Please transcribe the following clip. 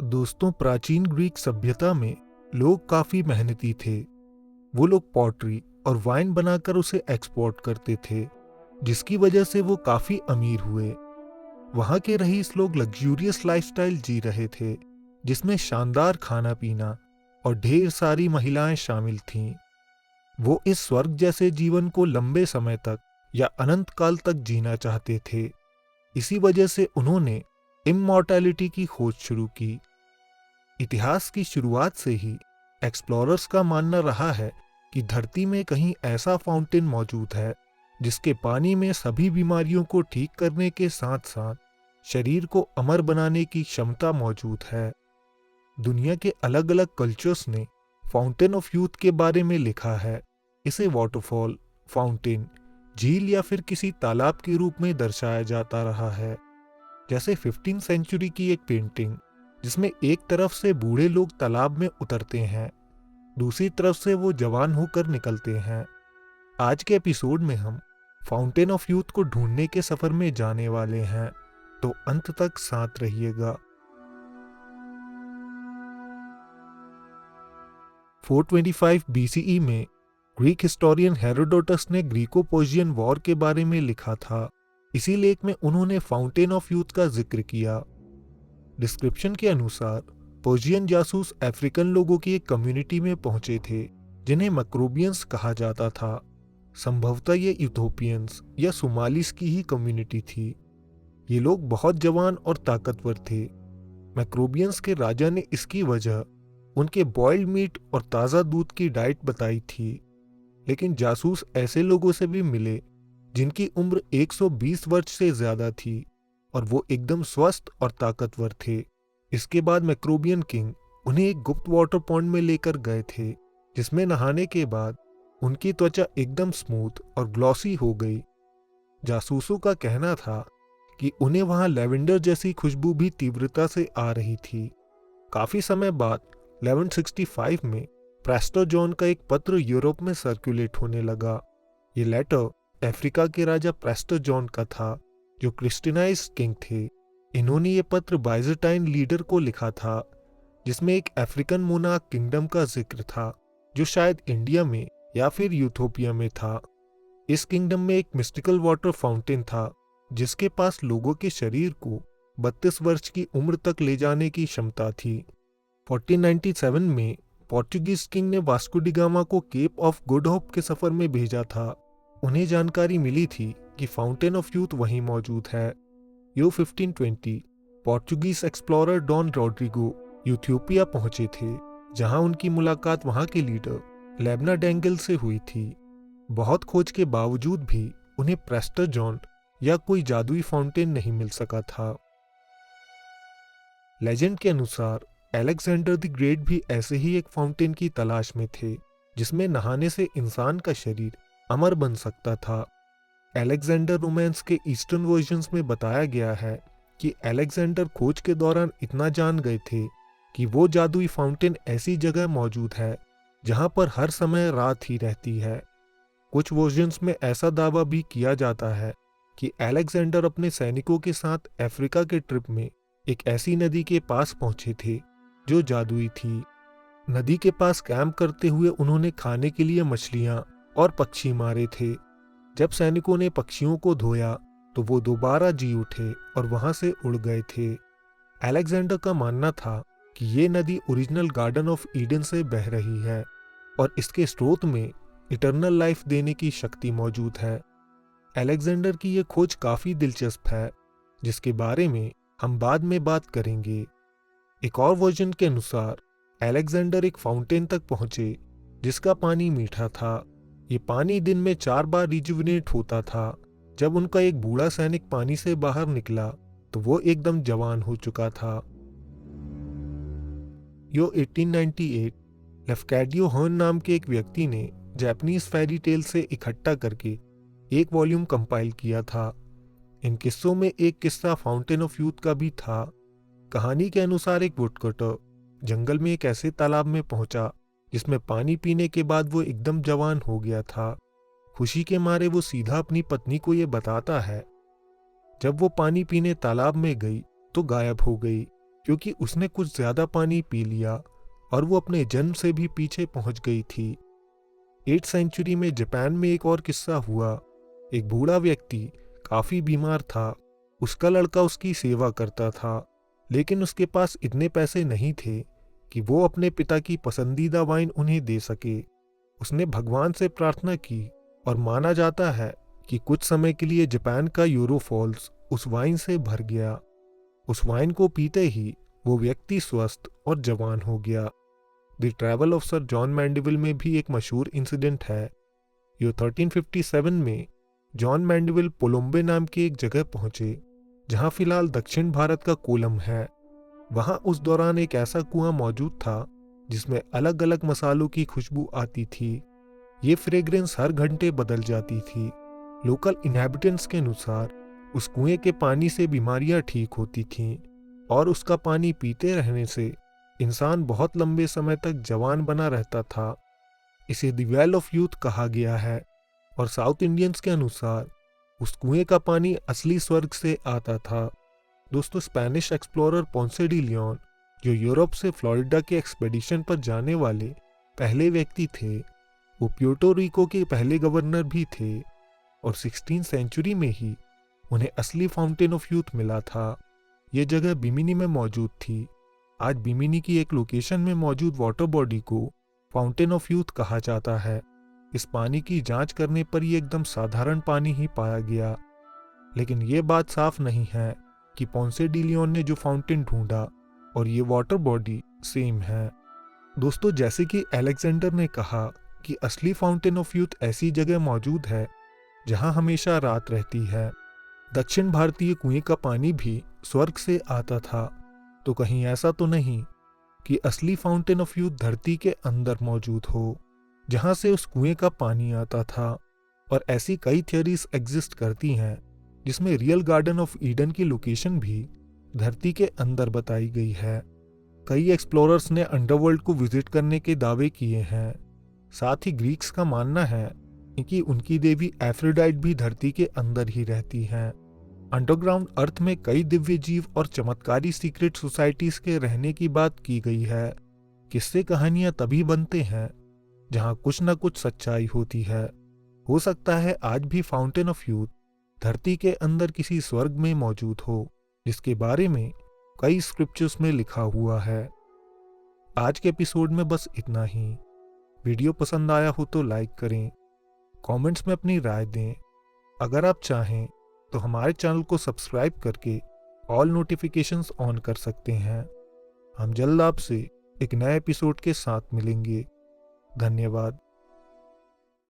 दोस्तों, प्राचीन ग्रीक सभ्यता में लोग काफी मेहनती थे। वो लोग पॉटरी और वाइन बनाकर उसे एक्सपोर्ट करते थे, जिसकी वजह से वो काफी अमीर हुए। वहाँ के रईस लोग लग्जूरियस लाइफस्टाइल जी रहे थे, जिसमें शानदार खाना पीना और ढेर सारी महिलाएं शामिल थीं। वो इस स्वर्ग जैसे जीवन को लंबे समय तक या अनंत काल तक जीना चाहते थे। इसी वजह से उन्होंने इममॉर्टैलिटी की खोज शुरू की। इतिहास की शुरुआत से ही एक्सप्लोरर्स का मानना रहा है कि धरती में कहीं ऐसा फाउंटेन मौजूद है जिसके पानी में सभी बीमारियों को ठीक करने के साथ साथ शरीर को अमर बनाने की क्षमता मौजूद है। दुनिया के अलग अलग कल्चर्स ने फाउंटेन ऑफ यूथ के बारे में लिखा है। इसे वाटरफॉल, फाउंटेन, झील या फिर किसी तालाब के रूप में दर्शाया जाता रहा है। जैसे 15वीं सेंचुरी की एक पेंटिंग जिसमें एक तरफ से बूढ़े लोग तालाब में उतरते हैं, दूसरी तरफ से वो जवान होकर निकलते हैं। आज के एपिसोड में हम फाउंटेन ऑफ यूथ को ढूंढने के सफर में जाने वाले हैं, तो अंत तक साथ रहिएगा। 425 BCE में ग्रीक हिस्टोरियन हेरोडोटस ने ग्रीको-पर्शियन वॉर के बारे में लिखा था। इसी लेख में उन्होंने फाउंटेन ऑफ यूथ का जिक्र किया। डिस्क्रिप्शन के अनुसार पर्शियन जासूस अफ्रीकन लोगों की एक कम्युनिटी में पहुंचे थे जिन्हें मैक्रोबियंस कहा जाता था। संभवतः ये इथोपियंस या सोमालिस की ही कम्युनिटी थी। ये लोग बहुत जवान और ताकतवर थे। मैक्रोबियंस के राजा ने इसकी वजह उनके बॉइल्ड मीट और ताज़ा दूध की डाइट बताई थी। लेकिन जासूस ऐसे लोगों से भी मिले जिनकी उम्र 120 वर्ष से ज्यादा थी और वो एकदम स्वस्थ और ताकतवर थे। इसके बाद मैक्रोबियन किंग उन्हें एक गुप्त वाटर पॉन्ड में लेकर गए थे, जिसमें नहाने के बाद उनकी त्वचा एकदम स्मूथ और ग्लॉसी हो गई। जासूसों का कहना था कि उन्हें वहां लेवेंडर जैसी खुशबू भी तीव्रता से आ रही थी। काफी समय बाद 1165 में प्रेस्टर जॉन का एक पत्र यूरोप में सर्कुलेट होने लगा। ये लेटर अफ्रीका के राजा प्रेस्टर जॉन का था, जो क्रिस्टियनाइज्ड किंग थे। इन्होंने ये पत्र बाइजेंटाइन लीडर को लिखा था, जिसमें एक अफ्रीकन मोनार्क किंगडम का जिक्र था, जो शायद इंडिया में या फिर यूथोपिया में था। इस किंगडम में एक मिस्टिकल वाटर फाउंटेन था, जिसके पास लोगों के शरीर को 32 वर्ष की उम्र तक ले जाने की क्षमता थी। 1497 में पोर्चुगीज किंग ने वास्को डी गामा को केप ऑफ गुड होप के सफर में भेजा था। उन्हें जानकारी मिली थी कि फाउंटेन ऑफ यूथ वहीं मौजूद है। यो 1520 पोर्चुगीज एक्सप्लोरर डॉन रॉड्रिगो यूथियोपिया पहुंचे थे, जहां उनकी मुलाकात वहां के लीडर लेबना डेंगल से हुई थी। बहुत खोज के बावजूद भी उन्हें प्रेस्टर जॉन या कोई जादुई फाउंटेन नहीं मिल सका था। लेजेंड के अनुसार अलेक्जेंडर द ग्रेट भी ऐसे ही एक फाउंटेन की तलाश में थे, जिसमें नहाने से इंसान का शरीर अमर बन सकता था। अलेक्जेंडर रोमांस के ईस्टर्न वर्जन्स में बताया गया है कि अलेक्जेंडर खोज के दौरान इतना जान गए थे कि वो जादुई फाउंटेन ऐसी जगह मौजूद है जहां पर हर समय रात ही रहती है। कुछ वर्जन्स में ऐसा दावा भी किया जाता है कि अलेक्जेंडर अपने सैनिकों के साथ अफ्रीका के ट्रिप में एक ऐसी नदी के पास पहुंचे थे जो जादुई थी। नदी के पास कैंप करते हुए उन्होंने खाने के लिए मछलियां और पक्षी मारे थे। जब सैनिकों ने पक्षियों को धोया तो वो दोबारा जी उठे और वहां से उड़ गए थे। अलेक्जेंडर का मानना था कि ये नदी ओरिजिनल गार्डन ऑफ ईडन से बह रही है और इसके स्रोत में इटर्नल लाइफ देने की शक्ति मौजूद है। अलेक्जेंडर की ये खोज काफी दिलचस्प है, जिसके बारे में हम बाद में बात करेंगे। एक और वर्जन के अनुसार अलेक्जेंडर एक फाउंटेन तक पहुंचे जिसका पानी मीठा था। ये पानी दिन में 4 बार रिजुविनेट होता था। जब उनका एक बूढ़ा सैनिक पानी से बाहर निकला तो वो एकदम जवान हो चुका था। यो 1898 लेफ्कैडियो हर्न नाम के एक व्यक्ति ने जापानीज फेरी टेल से इकट्ठा करके एक वॉल्यूम कंपाइल किया था। इन किस्सों में एक किस्सा फाउंटेन ऑफ यूथ का भी था। कहानी के अनुसार एक वुडकटर जंगल में एक ऐसे तालाब में पहुंचा जिसमें पानी पीने के बाद वो एकदम जवान हो गया था। खुशी के मारे वो सीधा अपनी पत्नी को ये बताता है। जब वो पानी पीने तालाब में गई तो गायब हो गई, क्योंकि उसने कुछ ज्यादा पानी पी लिया और वो अपने जन्म से भी पीछे पहुंच गई थी। 8th सेंचुरी में जापान में एक और किस्सा हुआ। एक बूढ़ा व्यक्ति काफी बीमार था। उसका लड़का उसकी सेवा करता था, लेकिन उसके पास इतने पैसे नहीं थे कि वो अपने पिता की पसंदीदा वाइन उन्हें दे सके। उसने भगवान से प्रार्थना की और माना जाता है कि कुछ समय के लिए जापान का यूरो फॉल्स उस वाइन से भर गया। उस वाइन को पीते ही वो व्यक्ति स्वस्थ और जवान हो गया। The travel of Sir John Mandeville में भी एक मशहूर इंसिडेंट है। यो 1357 में जॉन मैंडेविल पोलोम्बे नाम की एक जगह पहुंचे, जहां फिलहाल दक्षिण भारत का कोलम है। वहां उस दौरान एक ऐसा कुआं मौजूद था जिसमें अलग अलग मसालों की खुशबू आती थी। ये फ्रेग्रेंस हर घंटे बदल जाती थी। लोकल इनहैबिटेंट्स के अनुसार उस कुएं के पानी से बीमारियां ठीक होती थीं और उसका पानी पीते रहने से इंसान बहुत लंबे समय तक जवान बना रहता था। इसे द वेल ऑफ यूथ कहा गया है और साउथ इंडियंस के अनुसार उस कुएं का पानी असली स्वर्ग से आता था। दोस्तों, स्पेनिश एक्सप्लोरर पोंसे डी लियोन, जो यूरोप से फ्लोरिडा के एक्सपेडिशन पर जाने वाले पहले व्यक्ति थे, वो प्यूर्टो रिको के पहले गवर्नर भी थे और 16th सेंचुरी में ही उन्हें असली फाउंटेन ऑफ यूथ मिला था। ये जगह बिमिनी में मौजूद थी। आज बिमिनी की एक लोकेशन में मौजूद वाटर बॉडी को फाउंटेन ऑफ यूथ कहा जाता है। इस पानी की जांच करने पर ये एकदम साधारण पानी ही पाया गया, लेकिन ये बात साफ नहीं है कि पोंसे डी लियोन ने जो फाउंटेन ढूंढा और ये वाटर बॉडी सेम है। दोस्तों, जैसे कि अलेक्जेंडर ने कहा कि असली फाउंटेन ऑफ यूथ ऐसी जगह मौजूद है जहां हमेशा रात रहती है। दक्षिण भारतीय कुएं का पानी भी स्वर्ग से आता था, तो कहीं ऐसा तो नहीं कि असली फाउंटेन ऑफ यूथ धरती के अंदर मौजूद हो, जहां से उस कुएं का पानी आता था। और ऐसी कई थियरीज एग्जिस्ट करती हैं जिसमें रियल गार्डन ऑफ ईडन की लोकेशन भी धरती के अंदर बताई गई है। कई एक्सप्लोरर्स ने अंडरवर्ल्ड को विजिट करने के दावे किए हैं। साथ ही ग्रीक्स का मानना है कि उनकी देवी एफ्रोडाइट भी धरती के अंदर ही रहती हैं। अंडरग्राउंड अर्थ में कई दिव्य जीव और चमत्कारी सीक्रेट सोसाइटीज के रहने की बात की गई है। किस्से कहानियां तभी बनते हैं जहां कुछ न कुछ सच्चाई होती है। हो सकता है आज भी फाउंटेन ऑफ यूथ धरती के अंदर किसी स्वर्ग में मौजूद हो, जिसके बारे में कई स्क्रिप्चर्स में लिखा हुआ है। आज के एपिसोड में बस इतना ही। वीडियो पसंद आया हो तो लाइक करें, कमेंट्स में अपनी राय दें। अगर आप चाहें तो हमारे चैनल को सब्सक्राइब करके ऑल नोटिफिकेशंस ऑन कर सकते हैं। हम जल्द आपसे एक नए एपिसोड के साथ मिलेंगे। धन्यवाद।